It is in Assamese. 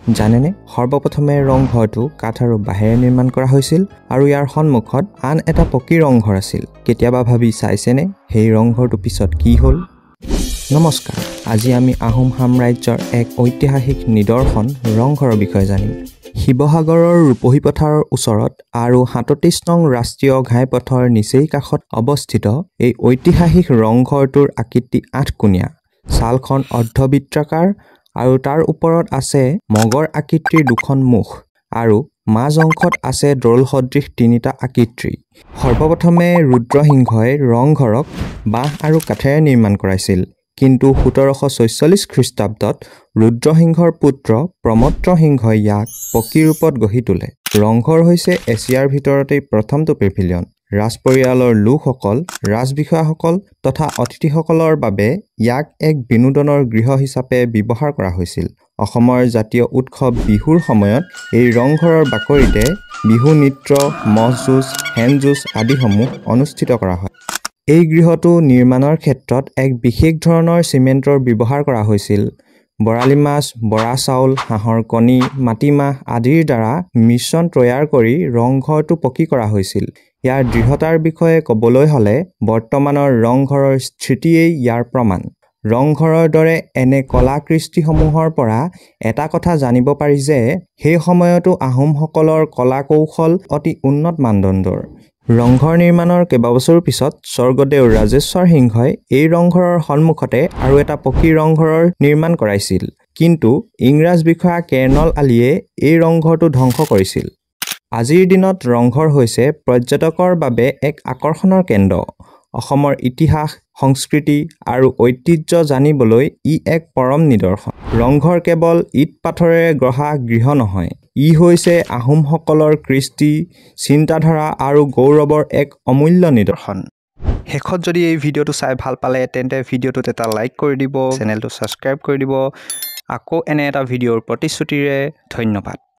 জানেনে সৰ্বপ্ৰথমে ৰংঘৰটো কাঠ আৰু বাঁহেৰে নিৰ্মাণ কৰা হৈছিল আৰু ইয়াৰ সন্মুখত আন এটা পকী ৰংঘৰ আছিল। কেতিয়াবা ভাবি চাইছেনে সেই ৰংঘৰটো পিছত কি হ'ল? নমস্কাৰ, আজি আমি আহোম সাম্ৰাজ্যৰ এক ঐতিহাসিক নিদৰ্শন ৰংঘৰৰ বিষয়ে জানিম। শিৱসাগৰৰ ৰূপহী পথাৰৰ ওচৰত আৰু ৩৭ নং ৰাষ্ট্ৰীয় ঘাইপথৰ নিচেই কাষত অৱস্থিত এই ঐতিহাসিক ৰংঘৰটোৰ আকৃতি ৮-কোণীয়া। ছালখন অৰ্ধবৃত্তাকাৰ আৰু তাৰ ওপৰত আছে মগৰ আকৃতিৰ দুখন মুখ আৰু মাজ অংশত আছে দৌল সদৃশ তিনিটা আকৃতি। সৰ্বপ্ৰথমে ৰুদ্ৰসিংহই ৰংঘৰক বাঁহ আৰু কাঠেৰে নিৰ্মাণ কৰাইছিল, কিন্তু ১৭৪৬ খ্ৰীষ্টাব্দত ৰুদ্ৰসিংহৰ পুত্ৰ প্ৰমত্ত সিংহই ইয়াক পকী ৰূপত গঢ়ি তোলে। ৰংঘৰ হৈছে এছিয়াৰ ভিতৰতেই প্ৰথমটো পেভিলিয়ন। ৰাজ পৰিয়ালৰ লোকসকল, ৰাজবিষয়াসকল তথা অতিথিসকলৰ বাবে ইয়াক এক বিনোদনৰ গৃহ হিচাপে ব্যৱহাৰ কৰা হৈছিল। অসমৰ জাতীয় উৎসৱ বিহুৰ সময়ত এই ৰংঘৰৰ বাকৰিতে বিহু নৃত্য, ম'হ যুঁজ, শেন যুঁজ আদিসমূহ অনুষ্ঠিত কৰা হয়। এই গৃহটো নিৰ্মাণৰ ক্ষেত্ৰত এক বিশেষ ধৰণৰ চিমেণ্টৰ ব্যৱহাৰ কৰা হৈছিল। বৰালি মাছ, বৰা চাউল, হাঁহৰ কণী, মাটিমাহ আদিৰ দ্বাৰা মিশ্ৰণ তৈয়াৰ কৰি ৰংঘৰটো পকী কৰা হৈছিল। ইয়াৰ দৃঢ়তাৰ বিষয়ে ক'বলৈ হ'লে বৰ্তমানৰ ৰংঘৰৰ স্থিতিয়েই ইয়াৰ প্ৰমাণ। ৰংঘৰৰ দৰে এনে কলাকৃষ্টিসমূহৰ পৰা এটা কথা জানিব পাৰি যে সেই সময়তো আহোমসকলৰ কলা কৌশল অতি উন্নত মানদণ্ডৰ। ৰংঘৰ নিৰ্মাণৰ কেইবাবছৰো পিছত স্বৰ্গদেউ ৰাজেশ্বৰ সিংহই এই ৰংঘৰৰ সন্মুখতে আৰু এটা পকী ৰংঘৰৰ নিৰ্মাণ কৰাইছিল, কিন্তু ইংৰাজ বিষয়া কেৰ্ণল আলীয়ে এই ৰংঘৰটো ধ্বংস কৰিছিল। আজিৰ দিনত ৰংঘৰ হৈছে পৰ্যটকৰ বাবে এক আকৰ্ষণৰ কেন্দ্ৰ। অসমৰ ইতিহাস, সংস্কৃতি আৰু ঐতিহ্য জানিবলৈ ই এক পৰম নিদৰ্শন। ৰংঘৰ কেৱল ইট পাথৰেৰে গঢ়া গৃহ নহয়, ই হৈছে আহোমসকলৰ কৃষ্টি, চিন্তাধাৰা আৰু গৌৰৱৰ এক অমূল্য নিদৰ্শন। শেষত যদি এই ভিডিঅ'টো চাই ভাল পালে তেন্তে ভিডিঅ'টোত এটা লাইক কৰি দিব, চেনেলটো ছাবস্ক্ৰাইব কৰি দিব। আকৌ এনে এটা ভিডিঅ'ৰ প্ৰতিশ্ৰুতিৰে ধন্যবাদ।